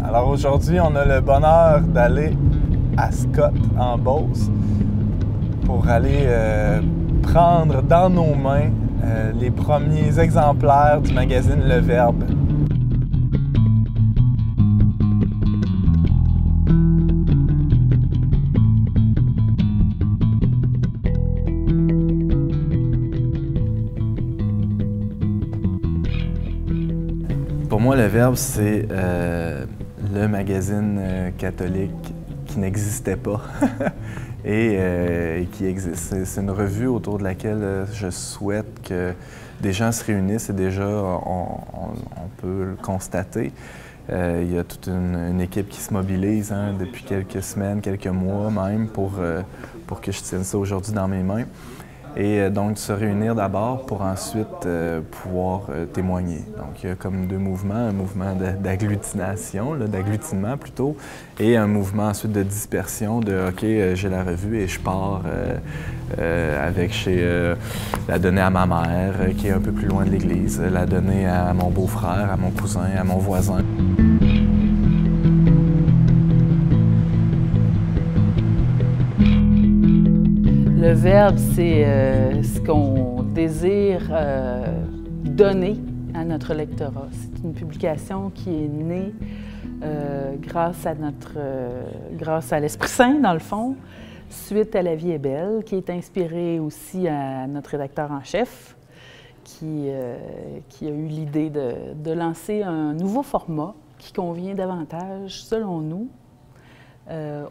Alors aujourd'hui, on a le bonheur d'aller à Scott, en Beauce, pour aller prendre dans nos mains les premiers exemplaires du magazine Le Verbe. Pour moi, Le Verbe, c'est le magazine catholique qui n'existait pas et qui existe. C'est une revue autour de laquelle je souhaite que des gens se réunissent et déjà, on peut le constater. Il y a toute une équipe qui se mobilise depuis quelques semaines, quelques mois même, pour que je tienne ça aujourd'hui dans mes mains. Et donc, de se réunir d'abord pour ensuite pouvoir témoigner. Donc, il y a comme deux mouvements, un mouvement d'agglutination, d'agglutinement plutôt, et un mouvement ensuite de dispersion, de « OK, j'ai la revue et je pars la donner à ma mère, qui est un peu plus loin de l'église, la donner à mon beau-frère, à mon cousin, à mon voisin. » Le Verbe, c'est ce qu'on désire donner à notre lectorat. C'est une publication qui est née grâce à l'Esprit Saint, dans le fond, suite à La vie est belle, qui est inspirée aussi à notre rédacteur en chef, qui a eu l'idée de lancer un nouveau format qui convient davantage, selon nous,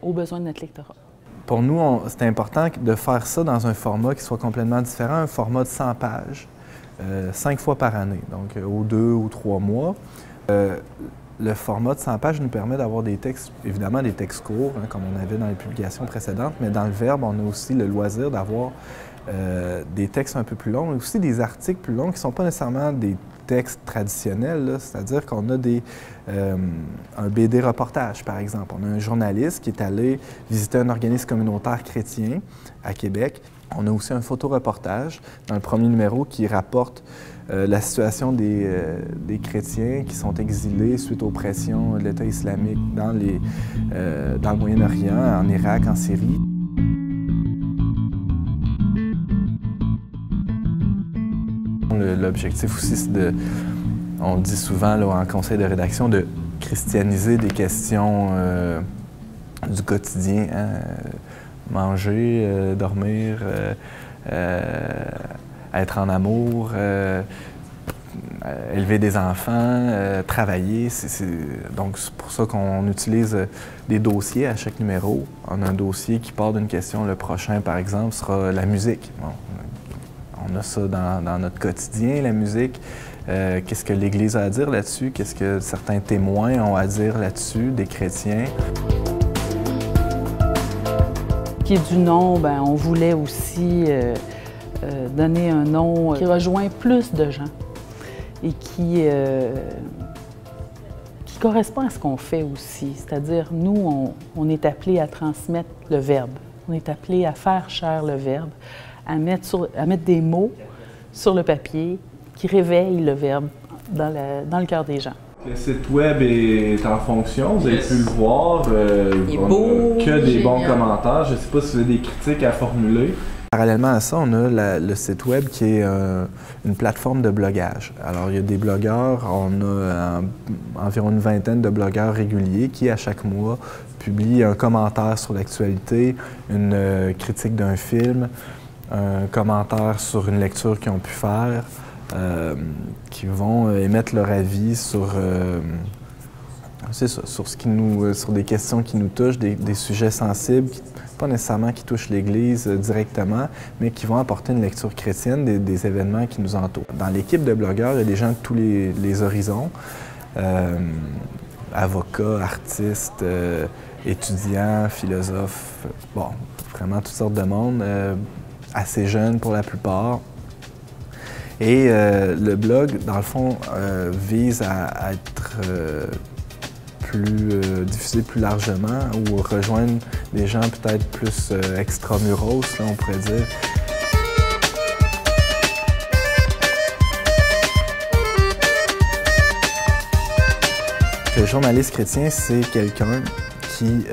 aux besoins de notre lectorat. Pour nous, c'est important de faire ça dans un format qui soit complètement différent, un format de 100 pages, 5 fois par année, donc aux 2 ou 3 mois. Le format de 100 pages nous permet d'avoir des textes, évidemment des textes courts, comme on avait dans les publications précédentes, mais dans le Verbe, on a aussi le loisir d'avoir des textes un peu plus longs, mais aussi des articles plus longs qui ne sont pas nécessairement des textes traditionnels, c'est-à-dire qu'on a un BD reportage, par exemple. On a un journaliste qui est allé visiter un organisme communautaire chrétien à Québec. On a aussi un photoreportage dans le premier numéro qui rapporte la situation des chrétiens qui sont exilés suite aux pressions de l'État islamique dans le Moyen-Orient, en Irak, en Syrie. L'objectif aussi, c'est on dit souvent là, en conseil de rédaction, de christianiser des questions du quotidien. Manger, dormir, être en amour, élever des enfants, travailler. Donc, c'est pour ça qu'on utilise des dossiers à chaque numéro. On a un dossier qui part d'une question. Le prochain, par exemple, sera la musique. Bon, on a ça dans notre quotidien, la musique. Qu'est-ce que l'Église a à dire là-dessus? Qu'est-ce que certains témoins ont à dire là-dessus, des chrétiens? Qui est du nom, bien, on voulait aussi donner un nom qui rejoint plus de gens et qui correspond à ce qu'on fait aussi. C'est-à-dire, nous, on est appelés à transmettre le Verbe. On est appelés à faire chair le Verbe, à mettre des mots sur le papier qui réveillent le Verbe dans le cœur des gens. Le site web est en fonction, vous avez pu le voir. Il est beau, que des bons commentaires. Je ne sais pas si vous avez des critiques à formuler. Parallèlement à ça, on a le site web qui est une plateforme de blogage. Alors, il y a des blogueurs, on a environ une vingtaine de blogueurs réguliers qui, à chaque mois, publient un commentaire sur l'actualité, une critique d'un film, un commentaire sur une lecture qu'ils ont pu faire, qui vont émettre leur avis sur sur des questions qui nous touchent, des sujets sensibles, pas nécessairement qui touchent l'Église directement, mais qui vont apporter une lecture chrétienne des événements qui nous entourent. Dans l'équipe de blogueurs, il y a des gens de tous les horizons, avocats, artistes, étudiants, philosophes, bon, vraiment toutes sortes de monde, assez jeunes pour la plupart. Et le blog, dans le fond, vise à être diffusé plus largement ou rejoindre des gens peut-être plus extramuros, là, on pourrait dire. le journaliste chrétien, c'est quelqu'un qui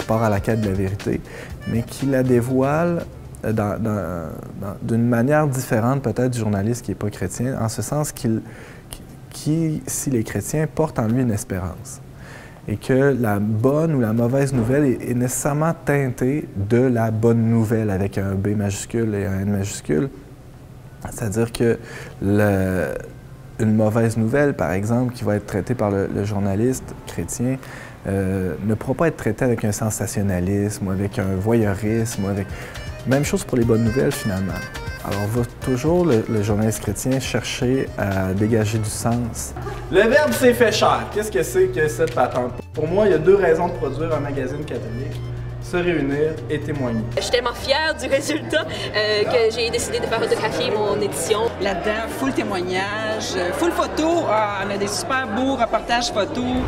part à la quête de la vérité, mais qui la dévoile d'une manière différente peut-être du journaliste qui n'est pas chrétien, en ce sens qui, s'il est chrétien, porte en lui une espérance. Et que la bonne ou la mauvaise nouvelle est nécessairement teintée de la bonne nouvelle avec un B majuscule et un N majuscule. C'est-à-dire que une mauvaise nouvelle, par exemple, qui va être traitée par le journaliste chrétien, ne pourra pas être traitée avec un sensationnalisme ou avec un voyeurisme. Même chose pour les bonnes nouvelles, finalement. Alors, on va toujours, le journaliste chrétien, chercher à dégager du sens. Le verbe s'est fait cher. Qu'est-ce que c'est que cette patente? Pour moi, il y a 2 raisons de produire un magazine catholique. Se réunir et témoigner. Je suis tellement fière du résultat que j'ai décidé de faire photographier mon édition. Là-dedans, full témoignage, full photo. On a des super beaux reportages photos.